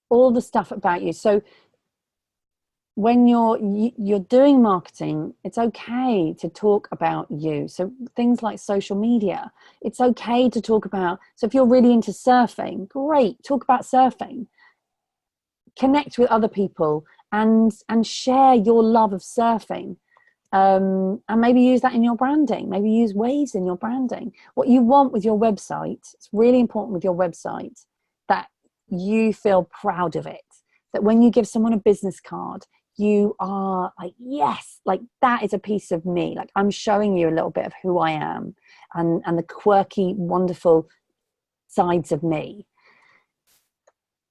all the stuff about you. So when you're doing marketing, it's okay to talk about you. So things like social media, it's okay to talk about. So if you're really into surfing, great, talk about surfing. Connect with other people and share your love of surfing. And maybe use that in your branding. Maybe use waves in your branding. What you want with your website, it's really important with your website that you feel proud of it. That when you give someone a business card, you are like, yes, like that is a piece of me. Like I'm showing you a little bit of who I am and the quirky, wonderful sides of me.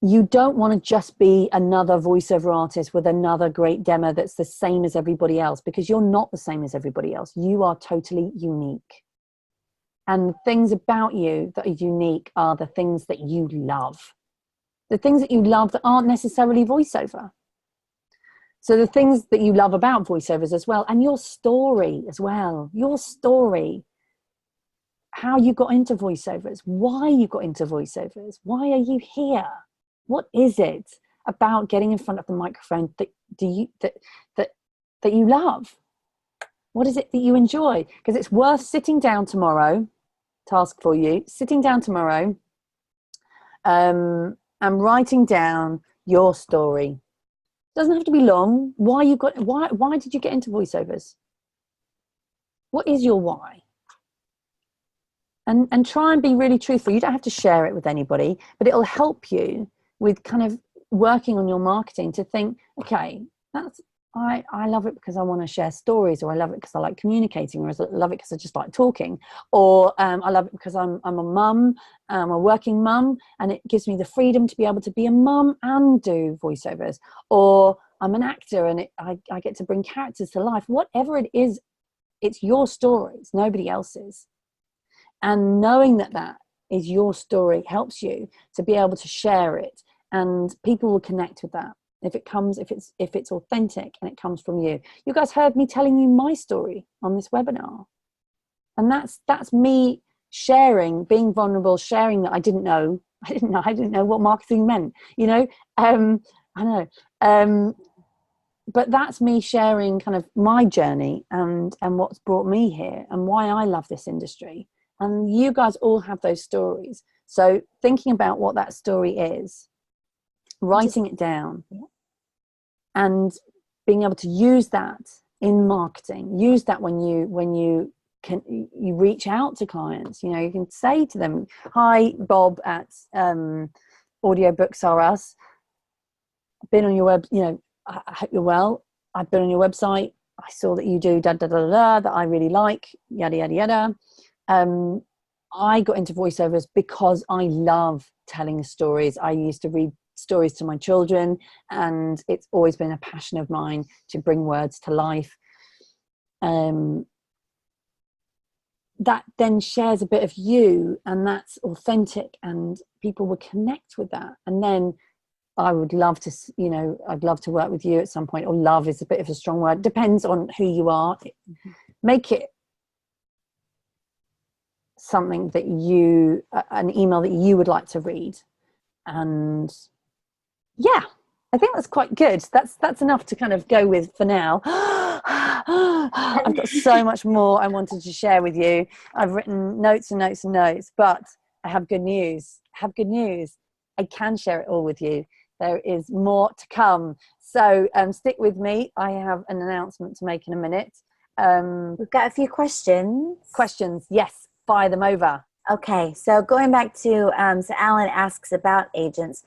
You don't want to just be another voiceover artist with another great demo that's the same as everybody else, because you're not the same as everybody else. You are totally unique. And the things about you that are unique are the things that you love. the things that you love that aren't necessarily voiceover. So the things that you love about voiceovers as well, and your story as well, your story, how you got into voiceovers, why you got into voiceovers, why are you here? What is it about getting in front of the microphone that you love? What is it that you enjoy? Because it's worth sitting down tomorrow, task for you, sitting down tomorrow and writing down your story. Doesn't have to be long. Why did you get into voiceovers? What is your why? And try and be really truthful. You don't have to share it with anybody, but it'll help you with kind of working on your marketing to think, okay, I love it because I want to share stories, or I love it because I like communicating, or I love it because I just like talking, or I love it because I'm a mum, I'm a working mum, and it gives me the freedom to be able to be a mum and do voiceovers, or I'm an actor and I get to bring characters to life. Whatever it is, it's your story, it's nobody else's. And knowing that is your story helps you to be able to share it, and people will connect with that. If it's authentic and it comes from you. You guys heard me telling you my story on this webinar, and that's me sharing, being vulnerable, sharing that I didn't know what marketing meant. I know, but that's me sharing kind of my journey and what's brought me here and why I love this industry. And you guys all have those stories. So thinking about what that story is, writing it down, and being able to use that in marketing, use that when you reach out to clients. You can say to them, hi, Bob at Audiobooks R Us, I've been on your web, I hope you're well, I've been on your website, I saw that you do da da da da that I really like, yada yada yada. I got into voiceovers because I love telling stories. I used to read stories to my children, and it's always been a passion of mine to bring words to life. That then shares a bit of you, and that's authentic, and people will connect with that. And then I would love to, I'd love to work with you at some point, or love is a bit of a strong word, depends on who you are. Make it something that an email that you would like to read. And yeah, I think that's quite good. That's enough to kind of go with for now. I've got so much more I wanted to share with you. I've written notes and notes and notes, but I have good news. I can share it all with you. There is more to come. So stick with me. I have an announcement to make in a minute. We've got a few questions. Questions, yes. Fire them over. Okay, so going back to, so Alan asks about agents.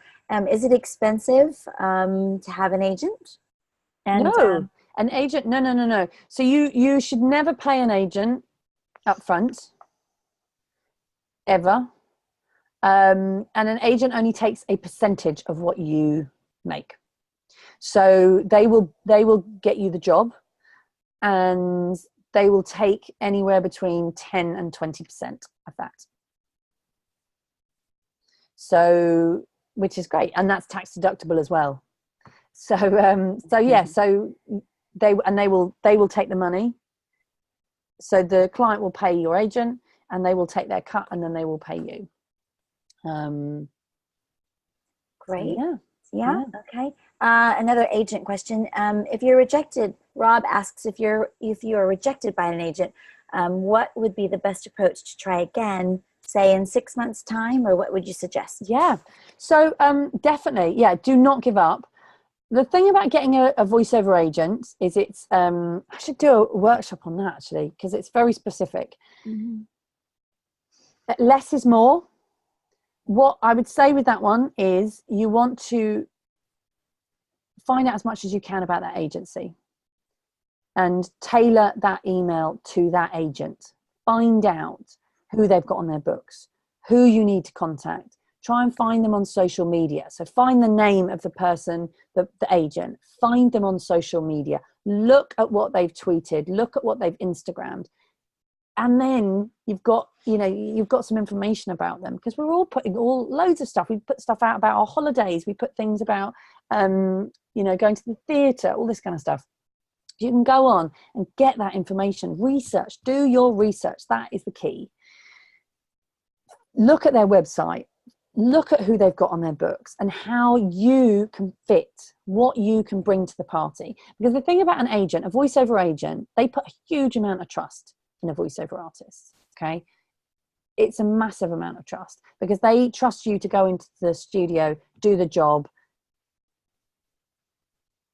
Is it expensive to have an agent? And, no, an agent, no. So you should never pay an agent up front, ever. And an agent only takes a percentage of what you make. So they will get you the job, and they will take anywhere between 10 and 20% of that. So, which is great, and that's tax deductible as well. So, so they will take the money. So the client will pay your agent, and they will take their cut, and then they will pay you. Great. So yeah. Okay. Another agent question. If you're rejected, Rob asks if you are rejected by an agent, what would be the best approach to try again, say in 6 months' time, or what would you suggest? Yeah. So definitely, do not give up. The thing about getting a voiceover agent is it's, I should do a workshop on that actually, because it's very specific. Mm-hmm. Less is more. What I would say with that one is you want to find out as much as you can about that agency and tailor that email to that agent. Find out who they've got on their books, who you need to contact. Try and find them on social media. So find the name of the person, the agent. Find them on social media. Look at what they've tweeted. Look at what they've Instagrammed. and then you've got some information about them, because we're all putting loads of stuff. We put stuff out about our holidays. We put things about going to the theatre, all this kind of stuff. You can go on and get that information. Research, do your research. That is the key. Look at their website. Look at who they've got on their books and how you can fit, what you can bring to the party. Because the thing about an agent, a voiceover agent, they put a huge amount of trust in a voiceover artist. Okay, it's a massive amount of trust, because they trust you to go into the studio, do the job,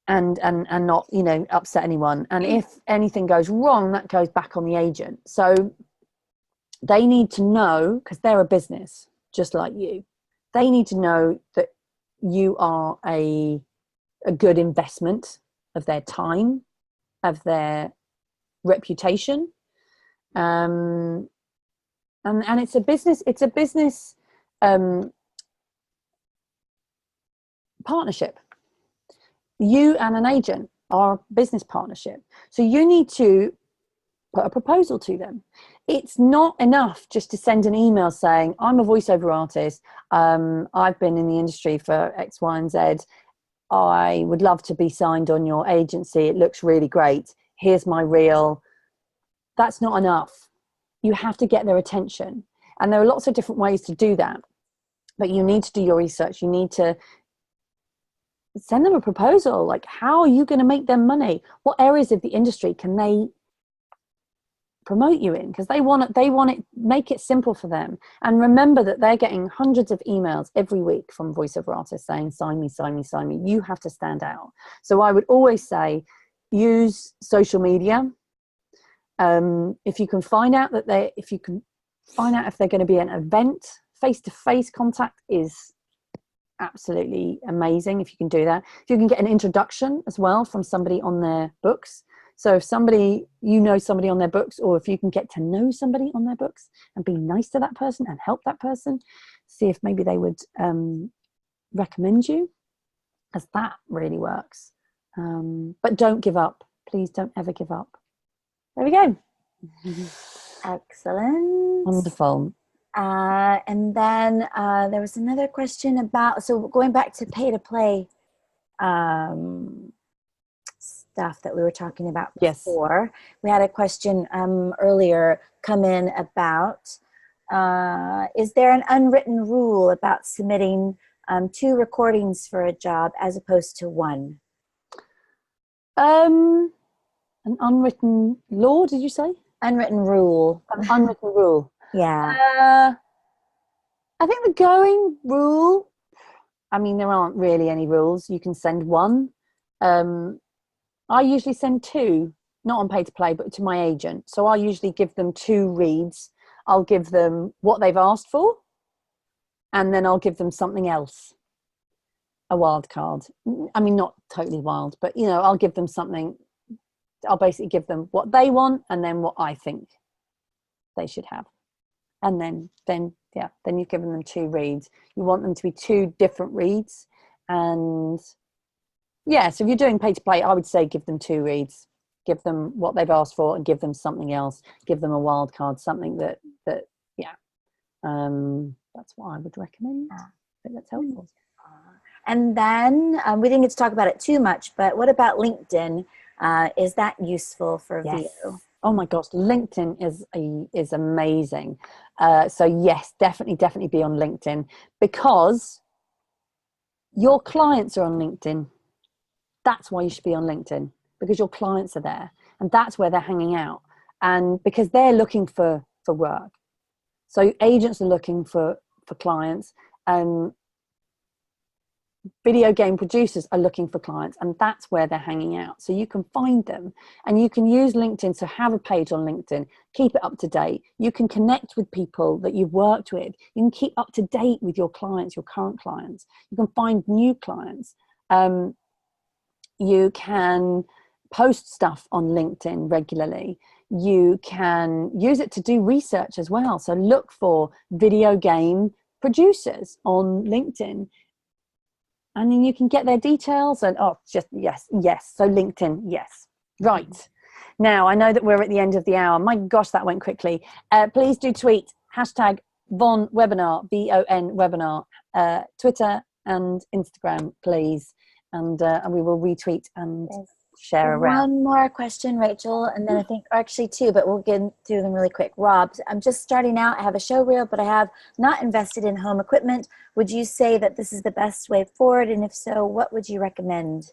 and not upset anyone. And if anything goes wrong, that goes back on the agent. So they need to know, because they're a business just like you, they need to know that you are a good investment of their time, of their reputation. And it's a business partnership. You and an agent are a business partnership. So you need to put a proposal to them. It's not enough just to send an email saying, I'm a voiceover artist. I've been in the industry for X, Y, and Z. I would love to be signed on your agency. It looks really great. Here's my reel. That's not enough. You have to get their attention. And there are lots of different ways to do that. But you need to do your research. You need to send them a proposal. Like, how are you going to make them money? What areas of the industry can they promote you in? Because they want it, make it simple for them. And remember that they're getting hundreds of emails every week from voiceover artists saying, sign me, sign me, sign me. You have to stand out. So I would always say, use social media. If you can find out if they're going to be an event, face-to-face contact is absolutely amazing if you can do that. If you can get an introduction as well from somebody on their books. So if somebody on their books, or if you can get to know somebody on their books and be nice to that person and help that person, see if maybe they would recommend you, as that really works. But don't give up. Please don't ever give up. There we go. Excellent. Wonderful. And then there was another question about, so going back to pay to play stuff that we were talking about before. Yes. We had a question earlier come in about, is there an unwritten rule about submitting 2 recordings for a job as opposed to 1? An unwritten law, did you say? Unwritten rule. An unwritten rule. Yeah. I think the going rule, I mean, there aren't really any rules. You can send 1. I usually send 2, not on pay to play, but to my agent. So I usually give them 2 reads. I'll give them what they've asked for, and then I'll give them something else, a wild card. I mean, not totally wild, but I'll give them something. I'll basically give them what they want and then what I think they should have. And then you've given them 2 reads. You want them to be 2 different reads. And yeah, so if you're doing pay to play, I would say give them 2 reads. Give them what they've asked for and give them something else. Give them a wild card, something that that's what I would recommend. I think that's helpful. And then we didn't get to talk about it too much, but what about LinkedIn? Is that useful for VO? Oh my gosh, LinkedIn is amazing. So yes, definitely be on LinkedIn, because your clients are on LinkedIn. That's why you should be on LinkedIn, because your clients are there and that's where they're hanging out, and because they're looking for work. So agents are looking for clients, and video game producers are looking for clients, and that's where they're hanging out. So you can find them, and you can use LinkedIn to have a page on LinkedIn, keep it up to date. You can connect with people that you've worked with. You can keep up to date with your clients, your current clients. You can find new clients. You can post stuff on LinkedIn regularly. You can use it to do research as well. So look for video game producers on LinkedIn, and then you can get their details and yes. So LinkedIn, yes. Right. Now, I know that we're at the end of the hour. My gosh, that went quickly. Please do tweet hashtag Von Webinar, VON Webinar, Twitter and Instagram, please. And we will retweet and share around. One more question, Rachel, and then I think, or actually two, but we'll get through them really quick. Rob, I'm just starting out. I have a show reel, but I have not invested in home equipment. Would you say that this is the best way forward? And if so, what would you recommend?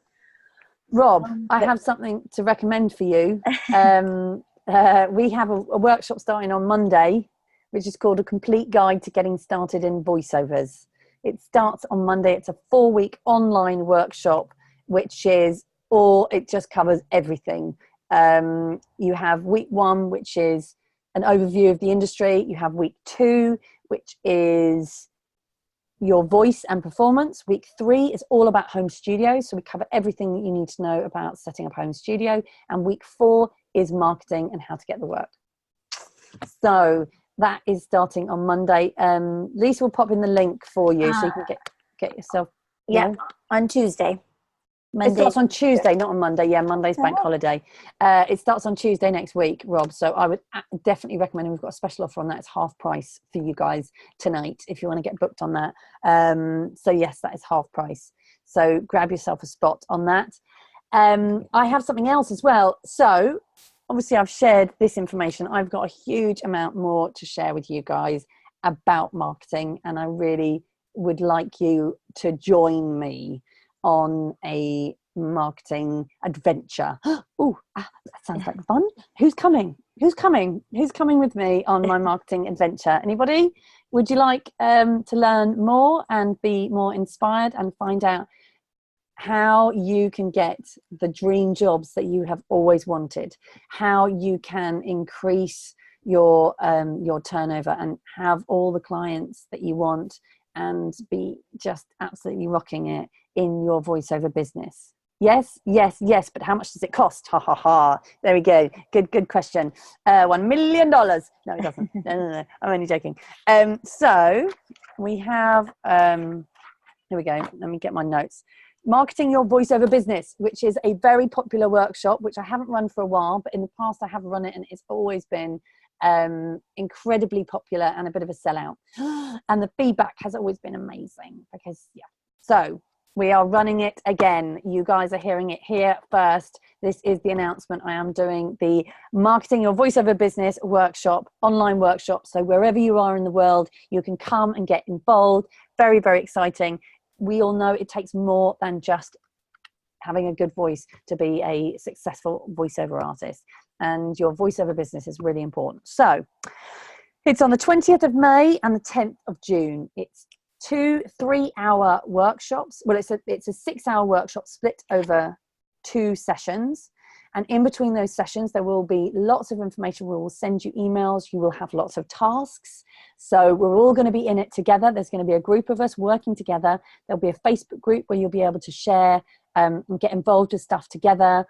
Rob, I have something to recommend for you. We have a workshop starting on Monday, which is called A Complete Guide to Getting Started in Voiceovers. It starts on Monday. It's a 4-week online workshop, which is it just covers everything. You have week 1, which is an overview of the industry. You have week 2, which is your voice and performance. Week 3 is all about home studios. So we cover everything that you need to know about setting up a home studio. And week 4 is marketing and how to get the work. So that is starting on Monday. Lisa will pop in the link for you so you can get yourself. Yeah, on Tuesday. Monday. It starts on Tuesday, not on Monday. Yeah, Monday's bank holiday. It starts on Tuesday next week, Rob. So I would definitely recommend, we've got a special offer on that. It's half price for you guys tonight if you want to get booked on that. So yes, that is half price. So grab yourself a spot on that. I have something else as well. So obviously I've shared this information. I've got a huge amount more to share with you guys about marketing, and I really would like you to join me on a marketing adventure. Oh, that sounds like fun. Who's coming? Who's coming with me on my marketing adventure? Anybody? Would you like to learn more and be more inspired and find out how you can get the dream jobs that you have always wanted, how you can increase your turnover and have all the clients that you want and be just absolutely rocking it in your voiceover business? Yes, but how much does it cost? Ha ha ha. There we go. Good question. $1 million. No, it doesn't. No. I'm only joking. So we have, here we go. Let me get my notes. Marketing Your Voiceover Business, which is a very popular workshop, which I haven't run for a while, but in the past I have run it and it's always been incredibly popular and a bit of a sellout. And the feedback has always been amazing because, yeah. So we are running it again. You guys are hearing it here first. This is the announcement. I am doing the Marketing Your Voiceover Business workshop, online workshop. So wherever you are in the world, you can come and get involved. Very, very exciting. We all know it takes more than just having a good voice to be a successful voiceover artist. And your voiceover business is really important. So it's on the 20th of May and the 10th of June. It's 2 3-hour workshops. Well, it's a 6-hour workshop split over 2 sessions. And in between those sessions, there will be lots of information. We will send you emails. You will have lots of tasks. So we're all going to be in it together. There's going to be a group of us working together. There'll be a Facebook group where you'll be able to share and get involved with stuff together.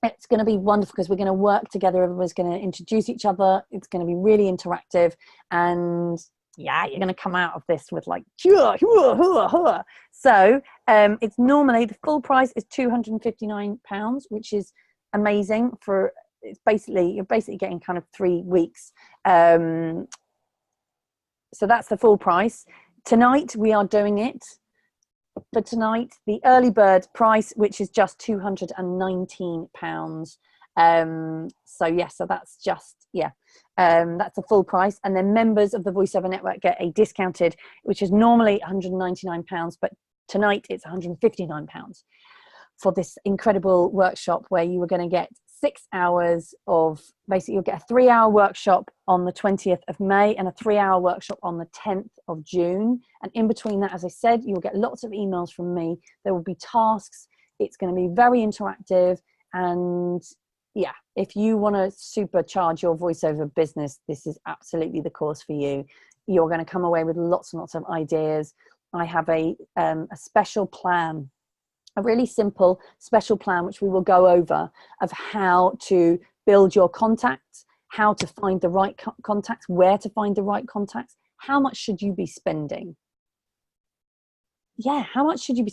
It's going to be wonderful because we're going to work together. Everyone's going to introduce each other. It's going to be really interactive. And yeah, you're going to come out of this with like, so it's normally, the full price is £259, which is amazing for, you're basically getting kind of 3 weeks. So that's the full price. Tonight we are doing it for tonight, the early bird price, which is just £219. So yeah, so that's just, yeah. That's the full price, and then members of the Voiceover Network get a discounted, which is normally £199, but tonight it's £159 for this incredible workshop where you are going to get 6 hours of, basically you'll get a 3-hour workshop on the 20th of May and a 3-hour workshop on the 10th of June. And in between that, as I said, you'll get lots of emails from me. There will be tasks. It's going to be very interactive, and yeah, if you want to supercharge your voiceover business, this is absolutely the course for you. You're going to come away with lots and lots of ideas. I have a special plan, a really simple special plan, which we will go over, of how to build your contacts, how to find the right contacts, where to find the right contacts, how much should you be spending. how much should you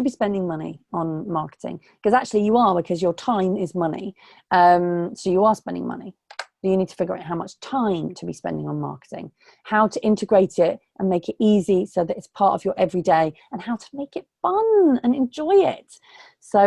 be spending money on marketing? Because actually you are, because your time is money. So you are spending money. You need to figure out how much time to be spending on marketing, how to integrate it and make it easy so that it's part of your everyday, and how to make it fun and enjoy it. So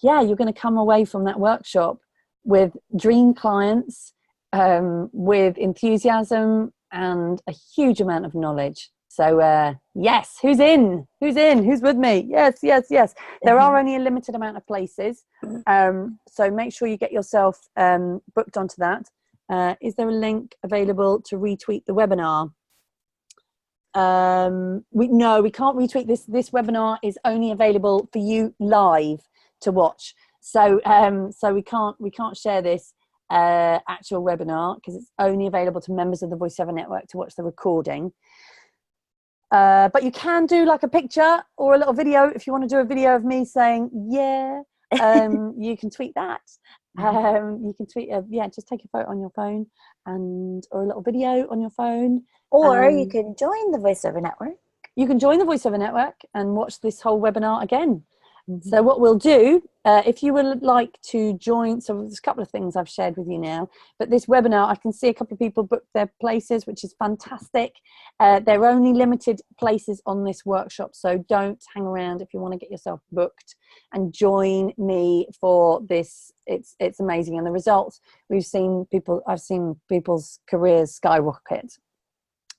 you're going to come away from that workshop with dream clients, with enthusiasm and a huge amount of knowledge. So yes, who's in? Who's with me? Yes. There are only a limited amount of places. So make sure you get yourself booked onto that. Is there a link available to retweet the webinar? We can't retweet this. This webinar is only available for you live to watch. So we can't share this actual webinar because it's only available to members of the Voiceover Network to watch the recording. But you can do like a picture or a little video. If you want to do a video of me saying you can tweet that. You can tweet just take a photo on your phone or a little video on your phone, or you can join the Voiceover Network. You can join the Voiceover Network and watch this whole webinar again. So what we'll do, if you would like to join, so there's a couple of things I've shared with you now, but this webinar, I can see a couple of people booked their places, which is fantastic. There are only limited places on this workshop, so don't hang around if you want to get yourself booked and join me for this. It's amazing. And the results, I've seen people's careers skyrocket.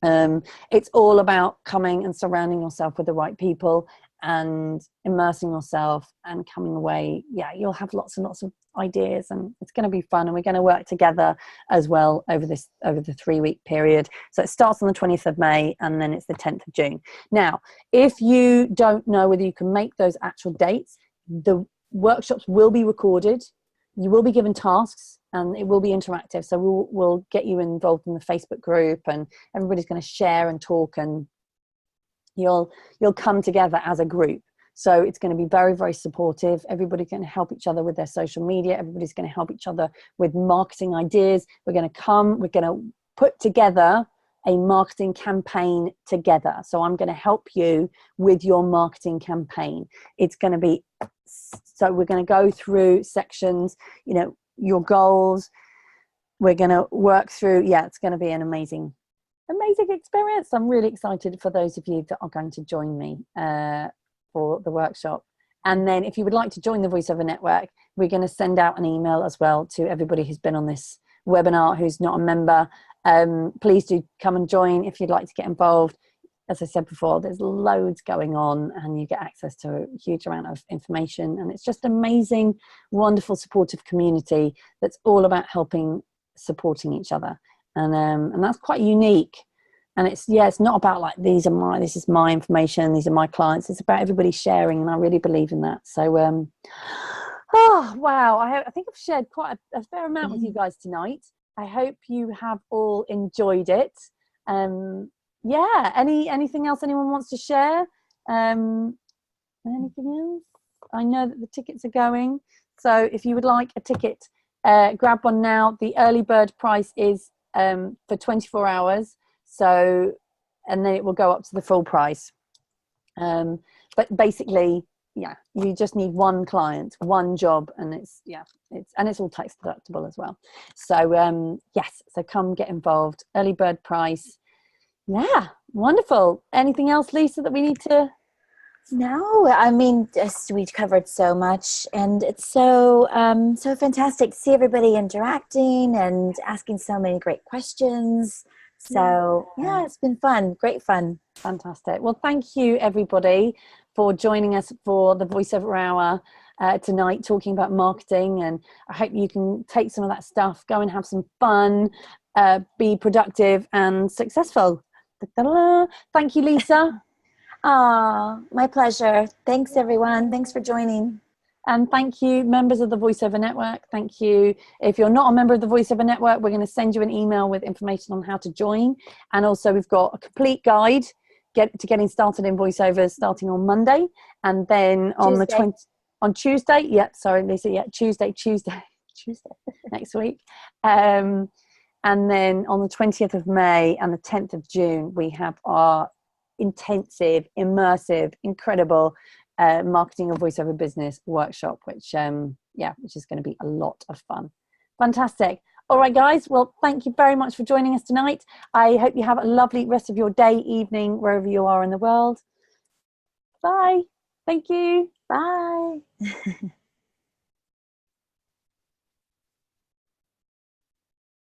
It's all about coming and surrounding yourself with the right people and immersing yourself and coming away. You'll have lots and lots of ideas, and it's going to be fun, and we're going to work together as well over the 3-week period. So it starts on the 20th of May and then it's the 10th of June. Now, if you don't know whether you can make those actual dates, the workshops will be recorded. You will be given tasks and it will be interactive. So we'll get you involved in the Facebook group, and everybody's going to share and talk, and you'll come together as a group. So it's going to be very, very supportive. Everybody's going to help each other with their social media. Everybody's going to help each other with marketing ideas. We're going to put together a marketing campaign together. So I'm going to help you with your marketing campaign. It's going to be, so we're going to go through sections, your goals. We're going to work through, it's going to be an amazing experience. I'm really excited for those of you that are going to join me for the workshop. And then if you would like to join the Voiceover Network, we're going to send out an email as well to everybody who's been on this webinar who's not a member. Please do come and join if you'd like to get involved. As I said before, there's loads going on and you get access to a huge amount of information, and it's just amazing, wonderful, supportive community that's all about supporting each other. And that's quite unique. And it's not about like, this is my information, these are my clients. It's about everybody sharing, and I really believe in that. So, wow, I think I've shared quite a fair amount with you guys tonight. I hope you have all enjoyed it. Anything else anyone wants to share? Anything else? I know that the tickets are going. So if you would like a ticket, grab one now. The early bird price is for 24 hours. So, and then it will go up to the full price. But basically, you just need one client, one job, and it's all tax deductible as well. So so come get involved. Early bird price. Yeah, wonderful. Anything else, Lisa, that we need to? No, I mean, we covered so much, and it's so fantastic to see everybody interacting and asking so many great questions. So it's been fun, great fun. Fantastic. Well, thank you everybody for joining us for the Voiceover Hour tonight, talking about marketing, and I hope you can take some of that stuff, go and have some fun, be productive and successful. Thank you, Lisa. My pleasure. Thanks everyone. Thanks for joining. And thank you, members of the Voiceover Network. Thank you. If you're not a member of the Voiceover Network, we're going to send you an email with information on how to join. And also we've got a complete guide to getting started in voiceovers starting on Monday. And then on Tuesday. Lisa. Tuesday next week. And then on the 20th of May and the 10th of June, we have our intensive, immersive, incredible marketing and voiceover business workshop, which is going to be a lot of fun. Fantastic. All right, guys. Well, thank you very much for joining us tonight. I hope you have a lovely rest of your day, evening, wherever you are in the world. Bye. Thank you. Bye.